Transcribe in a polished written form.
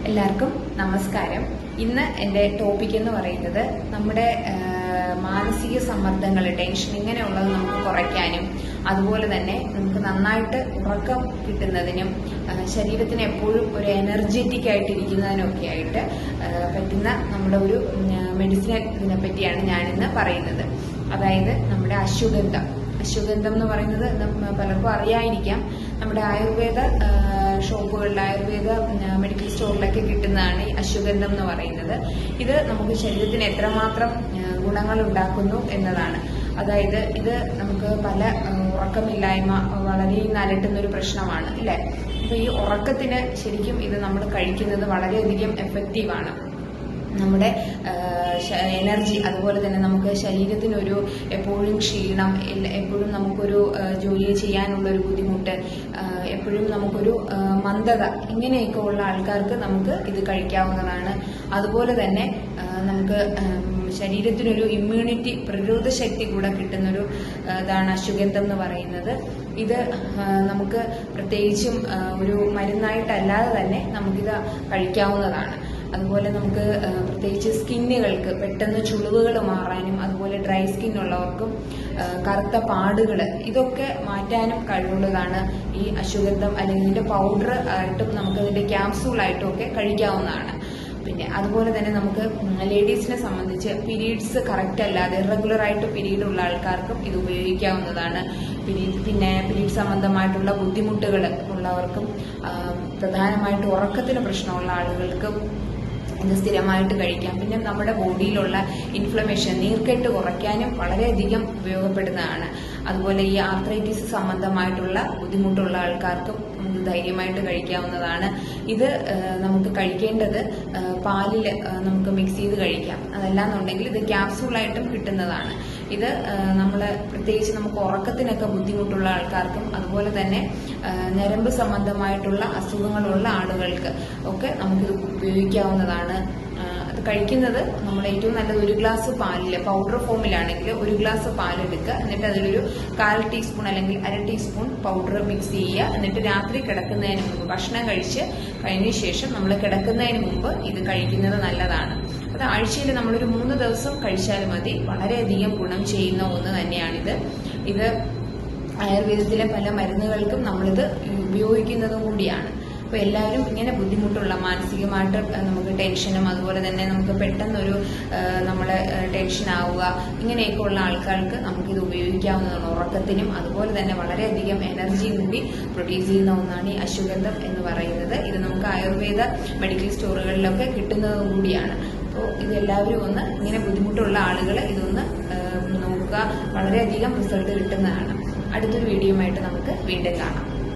എല്ലാവർക്കും നമസ്കാരം. ഇന്ന് എൻ്റെ ടോപ്പിക് എന്ന് പറയുന്നത് നമ്മുടെ മാനസിക സമ്മർദ്ദങ്ങൾ, ടെൻഷൻ ഇങ്ങനെയുള്ളത് നമുക്ക് കുറയ്ക്കാനും അതുപോലെ തന്നെ നമുക്ക് നന്നായിട്ട് ഉറക്കം കിട്ടുന്നതിനും ശരീരത്തിന് എപ്പോഴും ഒരു എനർജറ്റിക് ആയിട്ടിരിക്കുന്നതിനൊക്കെ ആയിട്ട് പറ്റുന്ന നമ്മുടെ ഒരു മെഡിസിനെ പറ്റിയാണ് ഞാനിന്ന് പറയുന്നത്. അതായത് നമ്മുടെ അശ്വഗന്ധം എന്ന് പറയുന്നത് പലർക്കും അറിയാതിരിക്കാം. നമ്മുടെ ആയുർവേദ ഷോപ്പുകളിൽ, ആയുർവേദ മെഡിക്കൽ സ്റ്റോറിലൊക്കെ കിട്ടുന്നതാണ് ഈ അശ്വഗന്ധം എന്ന് പറയുന്നത്. ഇത് നമുക്ക് ശരീരത്തിന് എത്രമാത്രം ഗുണങ്ങൾ ഉണ്ടാക്കുന്നു എന്നതാണ്. അതായത് ഇത് നമുക്ക് പല ഉറക്കമില്ലായ്മ വളരെയും അലട്ടുന്ന ഒരു പ്രശ്നമാണ്, അല്ലേ? അപ്പൊ ഈ ഉറക്കത്തിന് ശരിക്കും ഇത് നമ്മൾ കഴിക്കുന്നത് വളരെയധികം എഫക്റ്റീവാണ്. നമ്മുടെ എനർജി, അതുപോലെ തന്നെ നമുക്ക് ശരീരത്തിനൊരു എപ്പോഴും ക്ഷീണം, എപ്പോഴും നമുക്കൊരു ജോലി ചെയ്യാനുള്ളൊരു ബുദ്ധിമുട്ട്, എപ്പോഴും നമുക്കൊരു മന്ദത, ഇങ്ങനെയൊക്കെ ഉള്ള ആൾക്കാർക്ക് നമുക്ക് ഇത് കഴിക്കാവുന്നതാണ്. അതുപോലെ തന്നെ നമുക്ക് ശരീരത്തിനൊരു ഇമ്മ്യൂണിറ്റി, പ്രതിരോധ ശക്തി കൂടെ കിട്ടുന്നൊരു ഇതാണ് അശ്വഗന്ധം എന്ന് പറയുന്നത്. ഇത് നമുക്ക് പ്രത്യേകിച്ചും ഒരു മരുന്നായിട്ടല്ലാതെ തന്നെ നമുക്കിത് കഴിക്കാവുന്നതാണ്. അതുപോലെ നമുക്ക് പ്രത്യേകിച്ച് സ്കിന്നുകൾക്ക് പെട്ടെന്ന് ചുളിവുകൾ മാറാനും, അതുപോലെ ഡ്രൈ സ്കിൻ ഉള്ളവർക്കും കറുത്ത പാടുകൾ ഇതൊക്കെ മാറ്റാനും കഴിവുള്ളതാണ് ഈ അശ്വഗന്ധം. അല്ലെങ്കിൽ ഇതിന്റെ പൗഡർ ആയിട്ടും നമുക്ക് ഇതിന്റെ ക്യാപ്സൂളായിട്ടും ഒക്കെ കഴിക്കാവുന്നതാണ്. പിന്നെ അതുപോലെ തന്നെ നമുക്ക് ലേഡീസിനെ സംബന്ധിച്ച് പീരീഡ്സ് കറക്റ്റ് അല്ലാതെ ഇറഗുലർ ആയിട്ട് പീരീഡ് ഉള്ള ആൾക്കാർക്കും ഇത് ഉപയോഗിക്കാവുന്നതാണ്. പിന്നെ പീരീഡ് സംബന്ധമായിട്ടുള്ള ബുദ്ധിമുട്ടുകൾ ഉള്ളവർക്കും, പ്രധാനമായിട്ട് ഉറക്കത്തിന് പ്രശ്നമുള്ള ആളുകൾക്കും ഇത് സ്ഥിരമായിട്ട് കഴിക്കാം. പിന്നെ നമ്മുടെ ബോഡിയിലുള്ള ഇൻഫ്ലമേഷൻ, നീർക്കെട്ട് കുറയ്ക്കാനും വളരെയധികം ഉപയോഗപ്പെടുന്നതാണ്. അതുപോലെ ഈ ആർത്രൈറ്റിസ് സംബന്ധമായിട്ടുള്ള ബുദ്ധിമുട്ടുള്ള ആൾക്കാർക്കും ധൈര്യമായിട്ട് കഴിക്കാവുന്നതാണ്. ഇത് നമുക്ക് കഴിക്കേണ്ടത് പാലിൽ നമുക്ക് മിക്സ് ചെയ്ത് കഴിക്കാം. അതല്ലാന്നുണ്ടെങ്കിൽ ഇത് ക്യാപ്സൂളായിട്ടും കിട്ടുന്നതാണ്. ഇത് നമ്മൾ പ്രത്യേകിച്ച് നമുക്ക് ഉറക്കത്തിനൊക്കെ ബുദ്ധിമുട്ടുള്ള ആൾക്കാർക്കും, അതുപോലെ തന്നെ ഞരമ്പ് സംബന്ധമായിട്ടുള്ള അസുഖങ്ങളുള്ള ആളുകൾക്ക് ഒക്കെ നമുക്കിത് ഉപയോഗിക്കാവുന്നതാണ്. അത് കഴിക്കുന്നത് നമ്മൾ ഏറ്റവും നല്ലത് 1 ഗ്ലാസ് പാലില്, പൗഡർ ഫോമിലാണെങ്കിൽ 1 ഗ്ലാസ് പാലെടുക്കുക. എന്നിട്ട് അതിലൊരു 1/4 ടീസ്പൂൺ അല്ലെങ്കിൽ 1/2 ടീസ്പൂൺ പൗഡർ മിക്സ് ചെയ്യുക. എന്നിട്ട് രാത്രി കിടക്കുന്നതിന് മുമ്പ്, ഭക്ഷണം കഴിച്ച് കഴിഞ്ഞ ശേഷം നമ്മൾ കിടക്കുന്നതിന് മുമ്പ് ഇത് കഴിക്കുന്നത് നല്ലതാണ്. അത് ആഴ്ചയിൽ നമ്മളൊരു 3 ദിവസം കഴിച്ചാൽ മതി. വളരെയധികം ഗുണം ചെയ്യുന്ന ഒന്ന് തന്നെയാണിത്. ഇത് ആയുർവേദത്തിലെ പല മരുന്നുകൾക്കും നമ്മളിത് ഉപയോഗിക്കുന്നതും കൂടിയാണ്. അപ്പോൾ എല്ലാവരും ഇങ്ങനെ ബുദ്ധിമുട്ടുള്ള, മാനസികമായിട്ട് നമുക്ക് ടെൻഷനും, അതുപോലെ തന്നെ നമുക്ക് പെട്ടെന്നൊരു നമ്മൾ ടെൻഷൻ ആവുക, ഇങ്ങനെയൊക്കെ ഉള്ള ആൾക്കാർക്ക് നമുക്കിത് ഉപയോഗിക്കാവുന്നതാണ്. ഉറക്കത്തിനും അതുപോലെ തന്നെ വളരെയധികം എനർജി കൂടി പ്രൊഡ്യൂസ് ചെയ്യുന്ന ഒന്നാണ് ഈ അശ്വഗന്ധം എന്ന് പറയുന്നത്. ഇത് നമുക്ക് ആയുർവേദ മെഡിക്കൽ സ്റ്റോറുകളിലൊക്കെ കിട്ടുന്നതും കൂടിയാണ്. അപ്പോൾ ഇതെല്ലാവരും ഒന്ന്, ഇങ്ങനെ ബുദ്ധിമുട്ടുള്ള ആളുകൾ ഇതൊന്ന് നോക്കുക. വളരെയധികം റിസൾട്ട് കിട്ടുന്നതാണ്. അടുത്തൊരു വീഡിയോയുമായിട്ട് നമുക്ക് വീണ്ടും കാണാം.